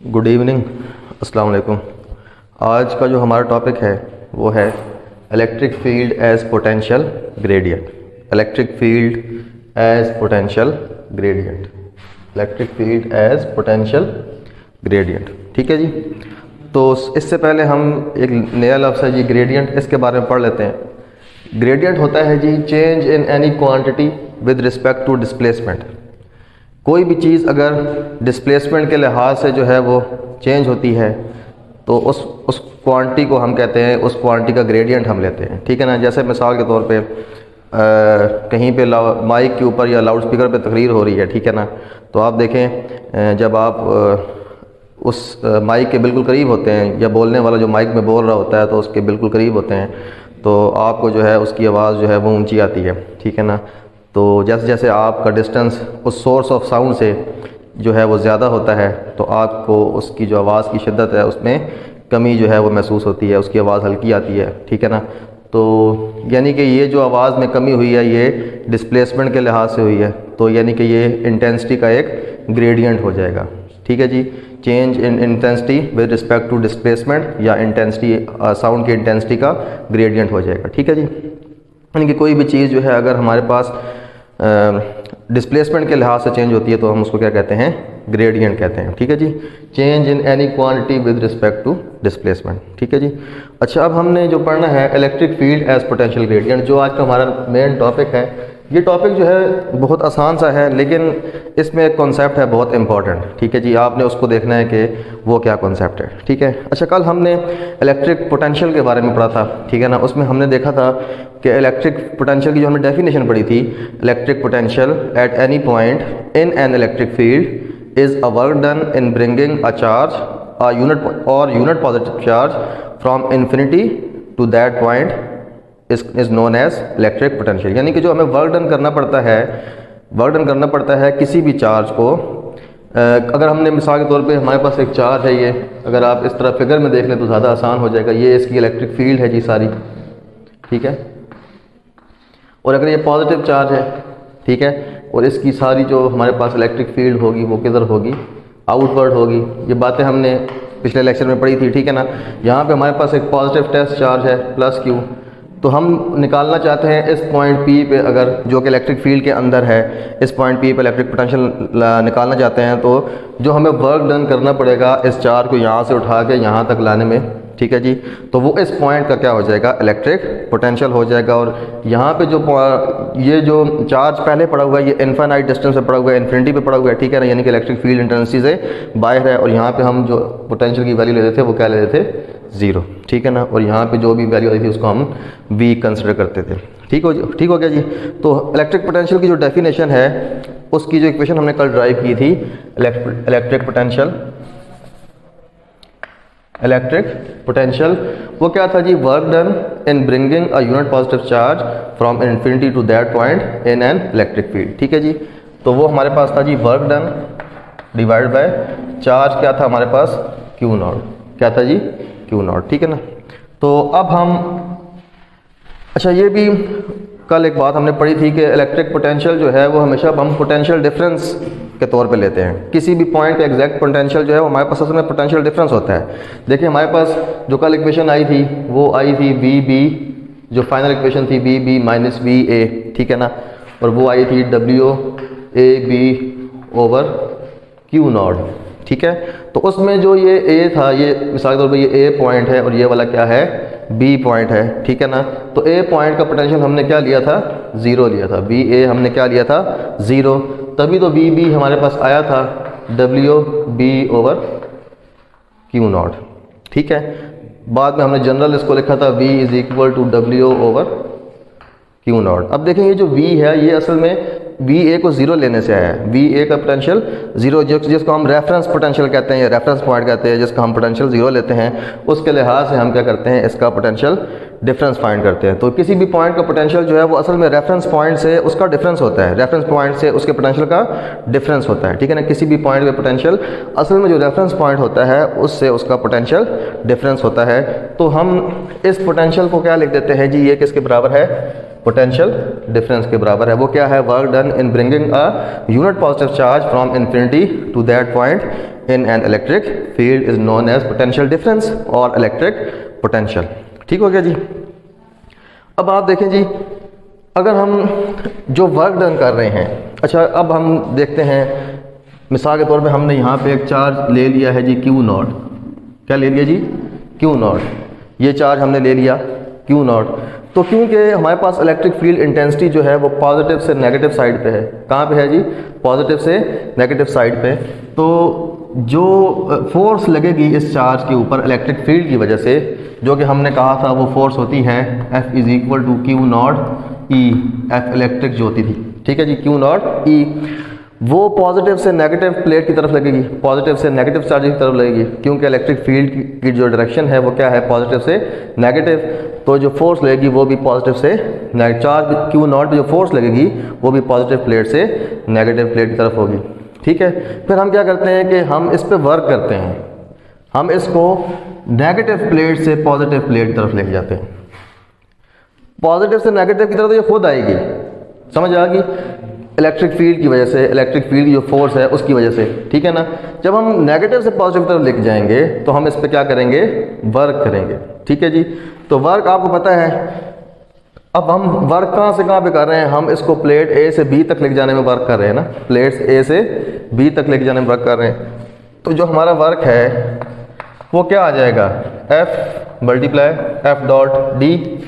Good evening, अस्सलाम वालेकुम। आज का जो हमारा टॉपिक है वो है electric field as potential gradient. Electric field as potential gradient. Electric field as potential gradient. ठीक है जी। तो इससे पहले हम एक नया लफ्ज़ है जी ग्रेडियंट, इसके बारे में पढ़ लेते हैं। ग्रेडियंट होता है जी change in any quantity with respect to displacement. कोई भी चीज़ अगर डिस्प्लेसमेंट के लिहाज से जो है वो चेंज होती है तो उस क्वांटिटी को हम कहते हैं, उस क्वांटिटी का ग्रेडियंट हम लेते हैं। ठीक है ना। जैसे मिसाल के तौर पे कहीं पे माइक के ऊपर या लाउड स्पीकर पे तकरीर हो रही है, ठीक है ना। तो आप देखें जब आप उस माइक के बिल्कुल करीब होते हैं या बोलने वाला जो माइक में बोल रहा होता है तो उसके बिल्कुल करीब होते हैं तो आपको जो है उसकी आवाज़ जो है वो ऊंची आती है। ठीक है ना। तो जैसे जैसे आपका डिस्टेंस उस सोर्स ऑफ साउंड से जो है वो ज़्यादा होता है तो आपको उसकी जो आवाज़ की शिद्दत है उसमें कमी जो है वो महसूस होती है, उसकी आवाज़ हल्की आती है। ठीक है ना। तो यानी कि ये जो आवाज़ में कमी हुई है ये डिस्प्लेसमेंट के लिहाज से हुई है, तो यानी कि ये इंटेंसिटी का एक ग्रेडियंट हो जाएगा। ठीक है जी। Change in intensity with respect to displacement या इंटेंसिटी साउंड की इंटेंसिटी का ग्रेडियंट हो जाएगा। ठीक है जी। यानी कि कोई भी चीज़ जो है अगर हमारे पास डिस्प्लेसमेंट के लिहाज से चेंज होती है तो हम उसको क्या कहते हैं, ग्रेडियंट कहते हैं। ठीक है जी। Change in any quantity with respect to displacement. ठीक है जी। अच्छा, अब हमने जो पढ़ना है electric field as potential gradient, जो आज का हमारा मेन टॉपिक है। ये टॉपिक जो है बहुत आसान सा है लेकिन इसमें एक कॉन्सेप्ट है बहुत इंपॉर्टेंट। ठीक है जी। आपने उसको देखना है कि वो क्या कॉन्सेप्ट है। ठीक है। अच्छा, कल हमने इलेक्ट्रिक पोटेंशियल के बारे में पढ़ा था। ठीक है ना। उसमें हमने देखा था कि इलेक्ट्रिक पोटेंशियल की जो हमने डेफिनेशन पढ़ी थी, electric potential at any point in an electric field is a work done in bringing a charge a unit positive charge from infinity to that point is known as electric potential. यानी कि जो हमें work done करना पड़ता है किसी भी charge को। अगर हमने मिसाल के तौर पे हमारे पास एक चार्ज है, ये अगर आप इस तरह फिगर में देख लें तो ज़्यादा आसान हो जाएगा। ये इसकी इलेक्ट्रिक फील्ड है जी सारी। ठीक है। और अगर ये पॉजिटिव चार्ज है, ठीक है, और इसकी सारी जो हमारे पास इलेक्ट्रिक फील्ड होगी वो किधर होगी, आउटवर्ड होगी। ये बातें हमने पिछले लेक्चर में पढ़ी थी। ठीक है ना। यहाँ पे हमारे पास एक पॉजिटिव टेस्ट चार्ज है प्लस क्यू, तो हम निकालना चाहते हैं इस पॉइंट पी पे, अगर जो कि इलेक्ट्रिक फील्ड के अंदर है, इस पॉइंट पी पे इलेक्ट्रिक पोटेंशियल निकालना चाहते हैं तो जो हमें वर्क डन करना पड़ेगा इस चार्ज को यहाँ से उठा के यहाँ तक लाने में। ठीक है जी। तो वो इस पॉइंट का क्या हो जाएगा, इलेक्ट्रिक पोटेंशियल हो जाएगा। और यहाँ पे ये जो चार्ज पहले पड़ा हुआ है ये इनफाइनाइट डिस्टेंस पे पड़ा हुआ है, इन्फिनिटी पे पड़ा हुआ है। ठीक है ना। यानी कि इलेक्ट्रिक फील्ड इंटेंसिटी से बाहर है और यहाँ पे हम जो पोटेंशियल की वैल्यू लेते थे वो क्या लेते थे, 0। ठीक है ना। और यहाँ पे जो भी वैल्यू आई थी उसको हम v कंसिडर करते थे। ठीक हो गया जी। तो इलेक्ट्रिक पोटेंशियल की जो डेफिनेशन है उसकी जो इक्वेशन हमने कल ड्राइव की थी, इलेक्ट्रिक पोटेंशियल वो क्या था जी, work done in bringing a unit positive charge from infinity to that point in an electric field. ठीक है जी। तो वो हमारे पास था जी work done divide by charge क्या था हमारे पास, क्यू नॉट। क्या था जी, क्यू नॉट। ठीक है ना। तो अब हम अच्छा, ये भी कल एक बात हमने पढ़ी थी कि इलेक्ट्रिक पोटेंशियल जो है वो हमेशा हम पोटेंशियल डिफरेंस के तौर पे लेते हैं। किसी भी पॉइंट का एग्जैक्ट पोटेंशियल जो है वो हमारे पास असल में पोटेंशियल डिफरेंस होता है। देखिए हमारे पास जो कल इक्वेशन आई थी वो आई थी वी बी, जो फाइनल इक्वेशन थी V B minus V A. ठीक है ना। और वो आई थी W A B over Q naught. ठीक है। तो उसमें जो ये ए था, ये मिसाल के तौर पर ये ए पॉइंट है और ये वाला क्या है, बी पॉइंट है। ठीक है ना। तो ए पॉइंट का पोटेंशियल हमने क्या लिया था, 0 लिया था। बी ए हमने क्या लिया था, 0। तभी तो बी बी हमारे पास आया था W B over Q naught. ठीक है। बाद में हमने जनरल इसको लिखा था v is equal to W over Q naught. अब देखें ये जो v है ये असल में वी ए को 0 लेने से आया है। वी ए का पोटेंशियल 0, जिसको हम रेफरेंस पोटेंशियल कहते हैं या रेफरेंस पॉइंट कहते हैं, जिसका हम पोटेंशियल 0 लेते हैं, उसके लिहाज से हम क्या करते हैं, इसका पोटेंशियल डिफरेंस फाइंड करते हैं। तो किसी भी पॉइंट का पोटेंशियल जो है वो असल में रेफरेंस पॉइंट से उसका डिफरेंस होता है, रेफरेंस पॉइंट से उसके पोटेंशियल का डिफरेंस होता है। ठीक है ना। किसी भी पॉइंट का पोटेंशियल असल में जो रेफरेंस पॉइंट होता है उससे उसका पोटेंशियल डिफरेंस होता है। तो हम इस पोटेंशियल को क्या लिख देते हैं जी, ये किसके बराबर है, पोटेंशियल डिफरेंस के बराबर है। वो क्या है, work done in bringing a unit positive charge from infinity to that point in an electric field is known as potential difference और इलेक्ट्रिक पोटेंशियल। ठीक हो गया जी। अब आप देखें जी, अगर हम जो वर्क डन कर रहे हैं, अच्छा अब हम देखते हैं, मिसाल के तौर पे हमने यहाँ पे एक चार्ज ले लिया है जी Q नॉट। क्या ले लिया जी? Q not. ये चार्ज हमने ले लिया Q नॉट। तो क्योंकि हमारे पास इलेक्ट्रिक फील्ड इंटेंसिटी जो है वो पॉजिटिव से नेगेटिव साइड पे है। कहाँ पे है जी? पॉजिटिव से नेगेटिव साइड पे। तो जो फोर्स लगेगी इस चार्ज के ऊपर इलेक्ट्रिक फील्ड की वजह से, जो कि हमने कहा था वो फोर्स होती है F is equal to Q naught E। F electric जो होती थी, ठीक है जी, Q नॉट E, वो पॉजिटिव से नेगेटिव प्लेट की तरफ लगेगी, पॉजिटिव से नेगेटिव चार्ज की तरफ लगेगी, क्योंकि इलेक्ट्रिक फील्ड की जो डायरेक्शन है वो क्या है? पॉजिटिव से नेगेटिव। तो जो फोर्स लगेगी वो भी पॉजिटिव से नेगेटिव, चार्ज Q नॉट पे जो फोर्स लगेगी वो भी पॉजिटिव प्लेट से नेगेटिव प्लेट की तरफ होगी। ठीक है, फिर हम क्या करते हैं कि हम इस पर वर्क करते हैं, हम इसको नेगेटिव प्लेट से पॉजिटिव प्लेट की तरफ लेके जाते हैं। पॉजिटिव से नेगेटिव की तरफ तो ये खुद आएगी, समझ आ गई? इलेक्ट्रिक फील्ड की वजह से, इलेक्ट्रिक फील्ड की जो फोर्स है उसकी वजह से, ठीक है ना। जब हम नेगेटिव से पॉजिटिव की तरफ लेके जाएंगे तो हम इस पर क्या करेंगे? वर्क करेंगे। ठीक है जी। तो वर्क आपको पता है, अब हम वर्क कहाँ से कहाँ पे कर रहे हैं? हम इसको प्लेट ए से बी तक लेके जाने में वर्क कर रहे हैं ना, प्लेट्स ए से बी तक लेके जाने में वर्क कर रहे हैं। तो जो हमारा वर्क है वो क्या आ जाएगा? F multiply F dot D.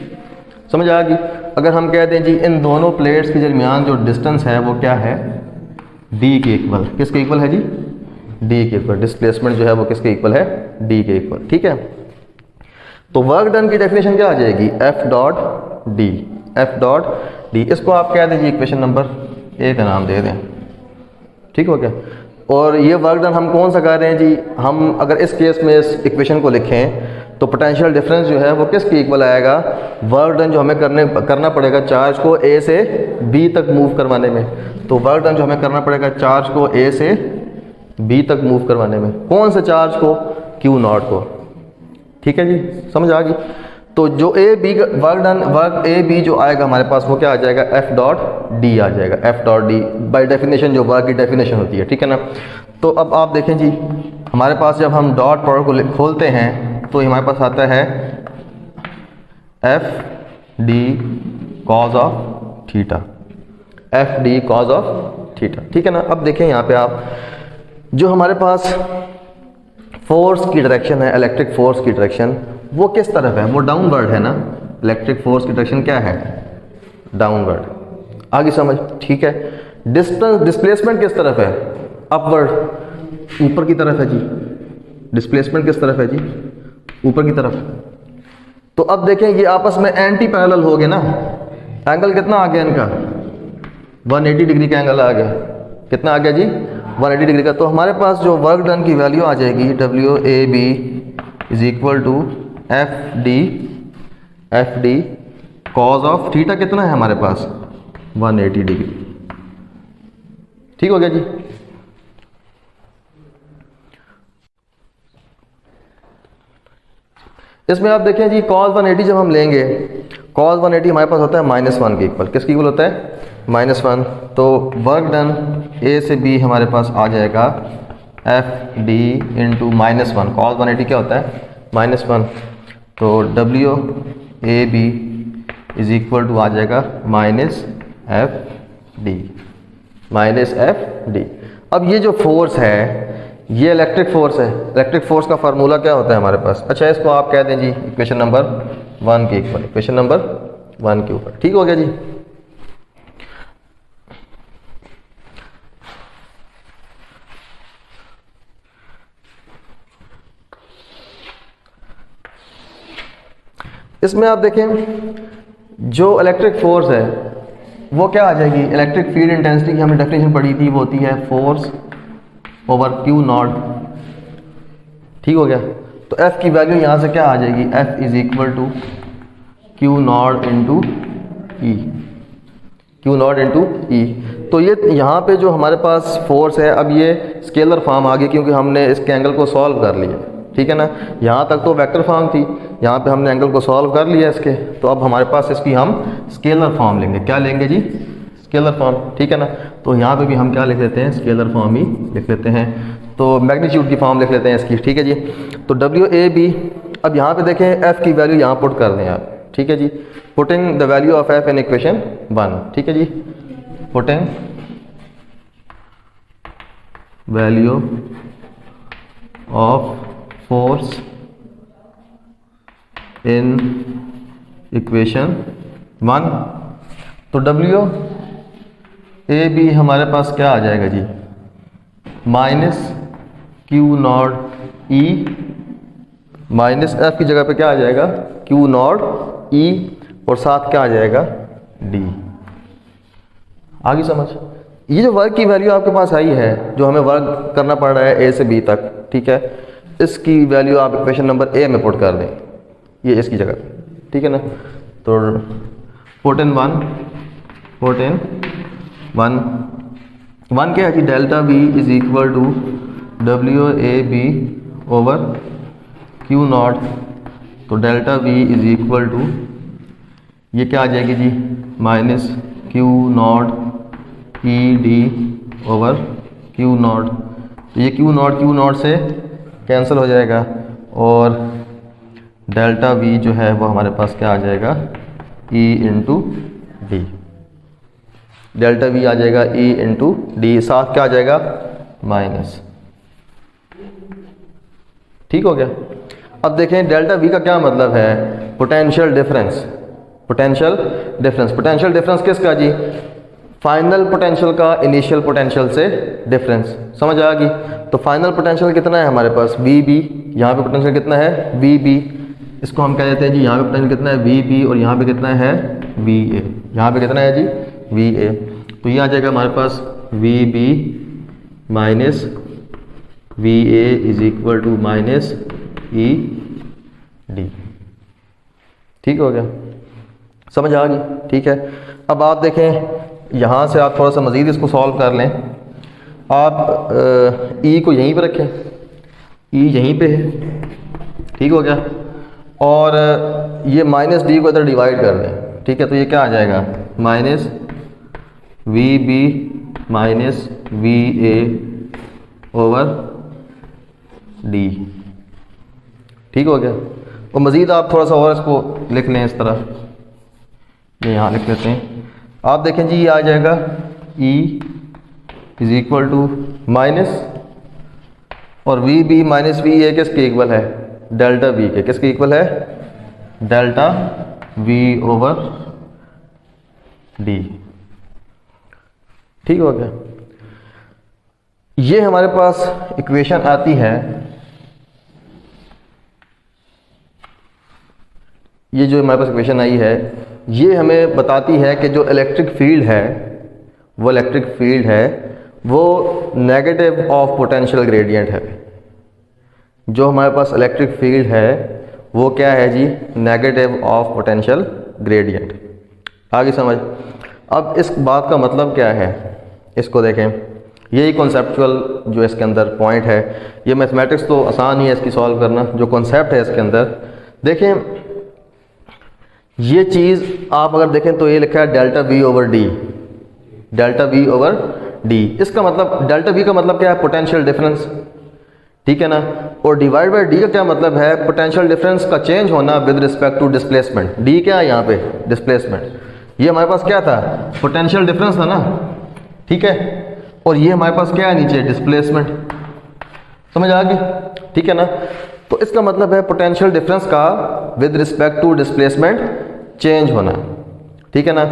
समझ आ गई? अगर हम कह दें जी इन दोनों प्लेट्स के दरमियान जो डिस्टेंस है वो क्या है? D के इक्वल। किसके इक्वल है जी? D के इक्वल। डिस्प्लेसमेंट जो है वो किसके इक्वल है? D के इक्वल। ठीक है, तो वर्क डन की डेफिनेशन क्या आ जाएगी? F dot D. F dot D, इसको आप कह दीजिए इक्वेशन नंबर ए का नाम दे दें। ठीक हो गया। और ये वर्क डन हम कौन सा कर रहे हैं जी? हम अगर इस केस में इस इक्वेशन को लिखें तो पोटेंशियल डिफरेंस जो है वो किसके इक्वल आएगा? वर्क डन जो हमें करना पड़ेगा चार्ज को ए से बी तक मूव करवाने में। तो वर्क डन जो हमें करना पड़ेगा चार्ज को ए से बी तक मूव करवाने में, कौन से चार्ज को? Q नॉट को। ठीक है जी, समझ आ गई? तो जो A B work done, work A B जो आएगा हमारे पास वो क्या आ जाएगा? F डॉट डी आ जाएगा। F dot D by definition जो वर्क की डेफिनेशन होती है, ठीक है ना। तो अब आप देखें जी, हमारे पास जब हम डॉट प्रोडक्ट को खोलते हैं तो हमारे पास आता है F D cos of theta. F D cos of theta, ठीक है ना। अब देखें यहाँ पे आप, जो हमारे पास फोर्स की डायरेक्शन है, इलेक्ट्रिक फोर्स की डायरेक्शन वो किस तरफ है? वो डाउनवर्ड है ना। इलेक्ट्रिक फोर्स की डायरेक्शन क्या है? डाउनवर्ड। आगे समझ? ठीक है। डिस्टेंस, डिस्प्लेसमेंट किस तरफ है? अपवर्ड, ऊपर की तरफ है जी। डिस्प्लेसमेंट किस तरफ है जी? ऊपर की तरफ। तो अब देखें ये आपस में एंटी पैरेलल हो गए ना। एंगल कितना आ गया इनका? 180 डिग्री का एंगल आ गया। कितना आ गया जी? 180 डिग्री का। तो हमारे पास जो वर्क डन की वैल्यू आ जाएगी WAB is equal to F D cos of theta. कितना है हमारे पास? 180 डिग्री। ठीक हो गया जी। इसमें आप देखें जी cos 180 जब हम लेंगे, cos 180 हमारे पास होता है -1 के इक्वल। किसके इक्वल होता है? -1। तो वर्क डन ए से बी हमारे पास आ जाएगा एफ डी इंटू -1। cos 180 क्या होता है? -1। तो WAB इज इक्वल टू आ जाएगा -FD। अब ये जो फोर्स है ये इलेक्ट्रिक फोर्स है। इलेक्ट्रिक फोर्स का फार्मूला क्या होता है हमारे पास? अच्छा, इसको आप कह दें जी इक्वेशन नंबर 1 के इक्वल, इक्वेशन नंबर 1 के ऊपर। ठीक हो गया जी। इसमें आप देखें जो इलेक्ट्रिक फोर्स है वो क्या आ जाएगी? इलेक्ट्रिक फील्ड इंटेंसिटी की हमने डेफिनेशन पढ़ी थी, वो होती है फोर्स ओवर Q नॉट। ठीक हो गया। तो F की वैल्यू यहाँ से क्या आ जाएगी? F is equal to Q naught into E. Q naught into E. तो ये यहाँ पे जो हमारे पास फोर्स है, अब ये स्केलर फॉर्म आ गई क्योंकि हमने इसके एंगल को सॉल्व कर लिया। ठीक है ना। यहाँ तक तो वेक्टर फॉर्म थी, यहाँ पे हमने एंगल को सॉल्व कर लिया इसके। तो अब हमारे पास इसकी हम स्केलर फॉर्म लेंगे। क्या लेंगे जी? स्केलर फॉर्म, ठीक है ना। तो यहाँ पे भी हम क्या लिख लेते हैं, स्केलर फॉर्म ही लिख लेते हैं। तो मैग्नीट्यूड की फॉर्म लिख लेते हैं इसकी, ठीक है जी। तो WAB, अब यहाँ पे देखें एफ की वैल्यू यहाँ पुट कर दें आप, ठीक है जी। Putting the value of F in equation 1, ठीक है जी। Putting value of force in equation 1, तो WAB हमारे पास क्या आ जाएगा जी, -Q0 E माइनस एफ की जगह पे क्या आ जाएगा, Q0 E, और साथ क्या आ जाएगा, D। आगे समझ, ये जो वर्क की वैल्यू आपके पास आई है, जो हमें वर्क करना पड़ रहा है A से B तक, ठीक है, इसकी वैल्यू आप इक्वेशन नंबर A में पुट कर दें, ये इसकी जगह, ठीक है ना। तो पुट इन 1 क्या है जी, delta V is equal to WAB over Q0, तो delta V is equal to, ये क्या आ जाएगी जी, -Q0 ED ओवर Q0, तो ये Q0 से कैंसिल हो जाएगा, और डेल्टा V जो है वो हमारे पास क्या आ जाएगा, E into D, delta V आ जाएगा E इंटू D, साथ क्या आ जाएगा, माइनस, ठीक हो गया। अब देखें डेल्टा V का क्या मतलब है, पोटेंशियल डिफरेंस। पोटेंशियल डिफरेंस किसका जी, फाइनल पोटेंशियल का इनिशियल पोटेंशियल से डिफरेंस, समझ आ गई। तो फाइनल पोटेंशियल कितना है हमारे पास, VB, यहाँ पे पोटेंशियल कितना है, VB, इसको हम कह देते हैं जी, यहाँ पे पोटेंशियल कितना है, VB, और यहाँ पे कितना है, VA, यहाँ पे कितना है जी, VA, तो ये आ जाएगा हमारे पास VB minus VA is equal to minus ED, ठीक हो गया, समझ आ गई, ठीक है। अब आप देखें यहाँ से आप थोड़ा सा मज़ीद इसको सॉल्व कर लें। आप E को यहीं पे रखें, E यहीं पे है, ठीक हो गया, और ये -D को इधर डिवाइड कर दें, ठीक है। तो ये क्या आ जाएगा, -VB minus VA over D, ठीक हो गया। और मज़ीद आप थोड़ा सा और इसको लिख लें इस तरह, ये यहाँ लिख लेते हैं। आप देखें जी, ये आ जाएगा E is equal to minus, और VB माइनस VA किसके इक्वल है, डेल्टा V के, किसके इक्वल है, डेल्टा V ओवर D, ठीक हो गया। ये हमारे पास इक्वेशन आती है, ये जो हमारे पास इक्वेशन आई है, ये हमें बताती है कि जो इलेक्ट्रिक फील्ड है, वो इलेक्ट्रिक फील्ड है वो नेगेटिव ऑफ पोटेंशियल ग्रेडियंट है। जो हमारे पास इलेक्ट्रिक फील्ड है वो क्या है जी, नेगेटिव ऑफ पोटेंशियल ग्रेडियंट। आगे समझ। अब इस बात का मतलब क्या है, इसको देखें, यही कॉन्सेप्चुअल जो इसके अंदर पॉइंट है। ये मैथमेटिक्स तो आसान ही है इसकी सॉल्व करना, जो कॉन्सेप्ट है इसके अंदर देखें। ये चीज़ आप अगर देखें तो ये लिखा है delta V over D, delta V over D। इसका मतलब डेल्टा V का मतलब क्या है, पोटेंशियल डिफरेंस, ठीक है ना। और डिवाइड बाय D का क्या मतलब है, पोटेंशियल डिफरेंस का चेंज होना with respect to displacement. D क्या है यहाँ पे, डिस्प्लेसमेंट। ये हमारे पास क्या था, पोटेंशियल डिफरेंस था ना, ठीक है। और ये हमारे पास क्या है नीचे, डिस्प्लेसमेंट, समझ आ गई, ठीक है ना। तो इसका मतलब है पोटेंशियल डिफरेंस का with respect to displacement change होना, ठीक है ना।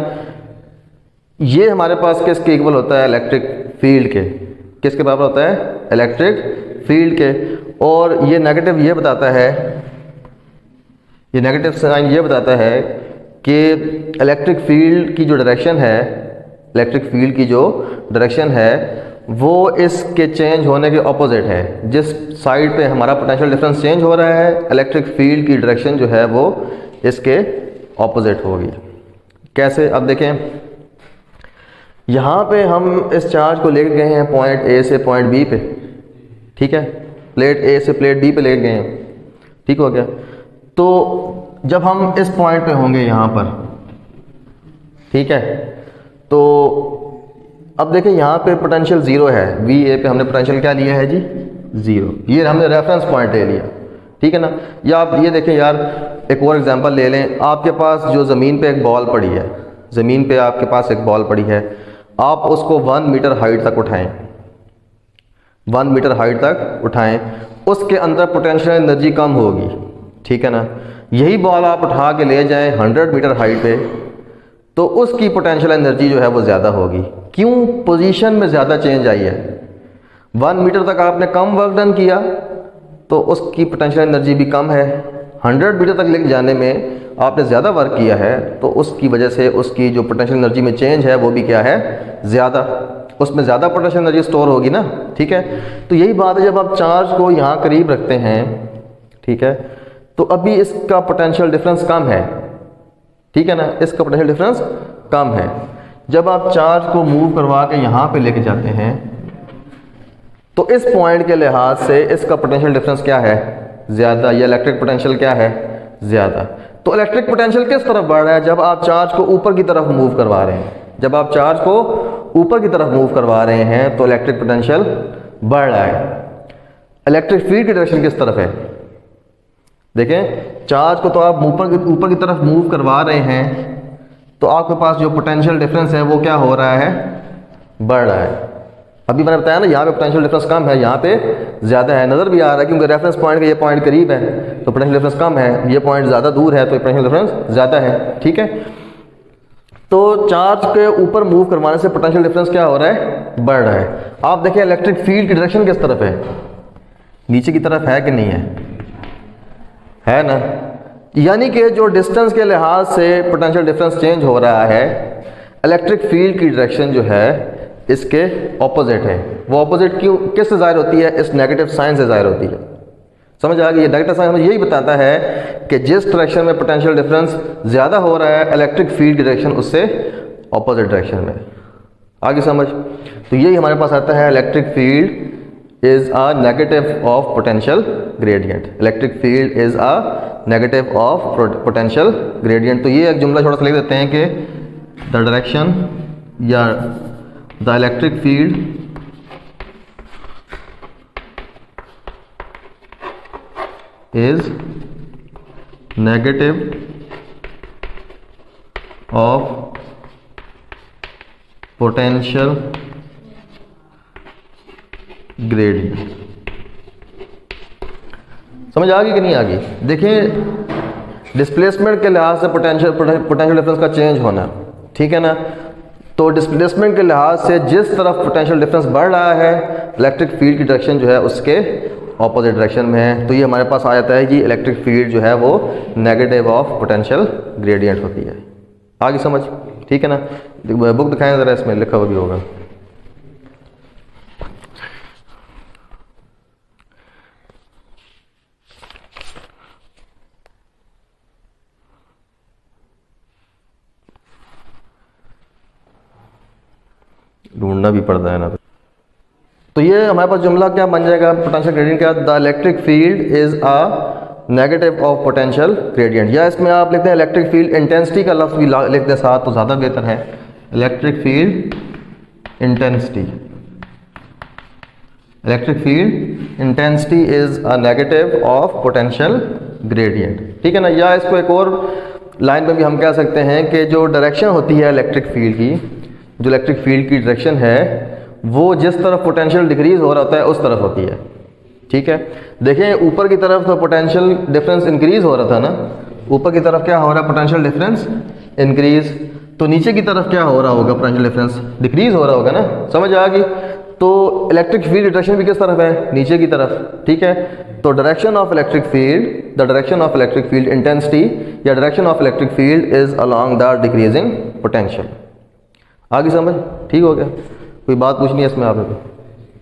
ये हमारे पास किसके इक्वल होता है, इलेक्ट्रिक फील्ड के, किसके बराबर होता है, इलेक्ट्रिक फील्ड के। और ये नेगेटिव ये बताता है, ये नेगेटिव साइन ये बताता है कि इलेक्ट्रिक फील्ड की जो डायरेक्शन है, इलेक्ट्रिक फील्ड की जो डायरेक्शन है वो इसके चेंज होने के ऑपोजिट है। जिस साइड पे हमारा पोटेंशियल डिफरेंस चेंज हो रहा है, इलेक्ट्रिक फील्ड की डायरेक्शन जो है वो इसके ऑपोजिट होगी। कैसे, अब देखें, यहाँ पे हम इस चार्ज को लेके गए हैं पॉइंट A से पॉइंट B पे, ठीक है, प्लेट A से प्लेट B पे लेके गए हैं, ठीक हो गया। तो जब हम इस पॉइंट पे होंगे यहाँ पर, ठीक है, तो अब देखें यहाँ पे पोटेंशियल ज़ीरो है, वी ए पे हमने पोटेंशियल क्या लिया है जी, ज़ीरो। ये हमने रेफरेंस पॉइंट ले लिया, ठीक है ना। या आप ये देखें यार, एक और एग्जांपल ले लें। आपके पास जो ज़मीन पे एक बॉल पड़ी है, ज़मीन पे आपके पास एक बॉल पड़ी है, आप उसको 1 मीटर हाइट तक उठाएं, 1 मीटर हाइट तक उठाएं, उसके अंदर पोटेंशियल एनर्जी कम होगी, ठीक है ना। यही बॉल आप उठा के ले जाएं 100 मीटर हाइट पे, तो उसकी पोटेंशियल एनर्जी जो है वो ज़्यादा होगी। क्यों? पोजीशन में ज़्यादा चेंज आई है। 1 मीटर तक आपने कम वर्क डन किया तो उसकी पोटेंशियल एनर्जी भी कम है। 100 मीटर तक लेके जाने में आपने ज़्यादा वर्क किया है, तो उसकी वजह से उसकी जो पोटेंशियल एनर्जी में चेंज है वो भी क्या है, ज़्यादा। उसमें ज़्यादा पोटेंशियल एनर्जी स्टोर होगी ना, ठीक है। तो यही बात है, जब आप चार्ज को यहाँ करीब रखते हैं, ठीक है, तो अभी इसका पोटेंशियल डिफरेंस कम है, ठीक है ना, इसका पोटेंशियल डिफरेंस कम है। जब आप चार्ज को मूव करवा के यहाँ पे लेके जाते हैं तो इस पॉइंट के लिहाज से इसका पोटेंशियल डिफरेंस क्या है, ज़्यादा। या इलेक्ट्रिक पोटेंशियल क्या है, ज़्यादा। तो इलेक्ट्रिक पोटेंशियल किस तरफ बढ़ रहा है, जब आप चार्ज को ऊपर की तरफ मूव करवा रहे हैं। जब आप चार्ज को ऊपर की तरफ मूव करवा रहे हैं तो इलेक्ट्रिक पोटेंशियल बढ़ रहा है। इलेक्ट्रिक फील्ड की डायरेक्शन किस तरफ है, देखें, चार्ज को तो आप ऊपर की तरफ मूव करवा रहे हैं, तो आपके पास जो पोटेंशियल डिफरेंस है वो क्या हो रहा है, बढ़ रहा है। अभी मैंने बताया ना, यहाँ पे पोटेंशियल डिफरेंस कम है, यहाँ पे ज़्यादा है। नज़र भी आ रहा है क्योंकि रेफरेंस पॉइंट का ये पॉइंट करीब है तो पोटेंशियल डिफरेंस कम है, ये पॉइंट ज़्यादा दूर है तो पोटेंशियल डिफरेंस ज़्यादा है, ठीक है। तो चार्ज के ऊपर मूव करवाने से पोटेंशियल डिफरेंस क्या हो रहा है, बढ़ रहा है। आप देखिए इलेक्ट्रिक फील्ड की डायरेक्शन किस तरफ है, नीचे की तरफ है कि नहीं है ना। यानी कि जो डिस्टेंस के लिहाज से पोटेंशियल डिफरेंस चेंज हो रहा है, इलेक्ट्रिक फील्ड की डायरेक्शन जो है इसके ऑपोजिट है। वो ऑपोजिट क्यों, किससे ज़ाहिर होती है, इस नेगेटिव साइन से ज़ाहिर होती है। समझ आ गई? ये नेगेटिव साइन हमें यही बताता है कि जिस डायरेक्शन में पोटेंशियल डिफरेंस ज़्यादा हो रहा है, इलेक्ट्रिक फील्ड की डायरेक्शन उससे ऑपोजिट डायरेक्शन में। आगे समझ? तो यही हमारे पास आता है, electric field is a negative of potential gradient. Electric field is a negative of potential gradient. तो ये एक जुमला थोड़ा सा लिख देते हैं कि the direction या the electric field is negative of potential gradient. समझ आ गई कि नहीं आ गई? देखिए डिस्प्लेसमेंट के लिहाज से पोटेंशियल डिफरेंस का चेंज होना, ठीक है ना। तो डिस्प्लेसमेंट के लिहाज से जिस तरफ पोटेंशियल डिफरेंस बढ़ रहा है, इलेक्ट्रिक फील्ड की डायरेक्शन जो है उसके ऑपोजिट डायरेक्शन में है। तो ये हमारे पास आ जाता है कि इलेक्ट्रिक फील्ड जो है वो नेगेटिव ऑफ पोटेंशियल ग्रेडियंट होती है। आगे समझ, ठीक है ना। बुक दिखाएं ज़रा, इसमें लिखा हुआ भी होगा। ढूंढना भी पड़ता है ना। तो ये हमारे पास जुमला क्या बन जाएगा, पोटेंशियल ग्रेडियंट क्या, the electric field is a negative of potential gradient. या इसमें आप लिखते हैं इलेक्ट्रिक फील्ड इंटेंसिटी का लफ्ज़ भी लिखते हैं साथ तो ज़्यादा बेहतर है। Electric field intensity, electric field intensity is a negative of potential gradient, ठीक है ना। या इसको एक और लाइन में भी हम कह सकते हैं कि जो डायरेक्शन होती है इलेक्ट्रिक फील्ड की, जो इलेक्ट्रिक फील्ड की डायरेक्शन है वो जिस तरफ पोटेंशियल डिक्रीज हो रहा होता है उस तरफ होती है, ठीक है। देखें ऊपर की तरफ तो पोटेंशियल डिफरेंस इंक्रीज हो रहा था ना, ऊपर की तरफ क्या हो रहा है, पोटेंशियल डिफरेंस इंक्रीज। तो नीचे की तरफ क्या हो रहा होगा, पोटेंशियल डिफरेंस डिक्रीज हो रहा होगा ना। समझ आ गई? तो इलेक्ट्रिक फील्ड डायरेक्शन भी किस तरफ है, नीचे की तरफ, ठीक है। तो direction of electric field, the direction of electric field intensity या direction of electric field is along the decreasing potential. आगे समझ? ठीक हो गया? कोई बात पूछनी है इसमें आपको?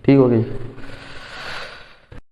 ठीक हो गई।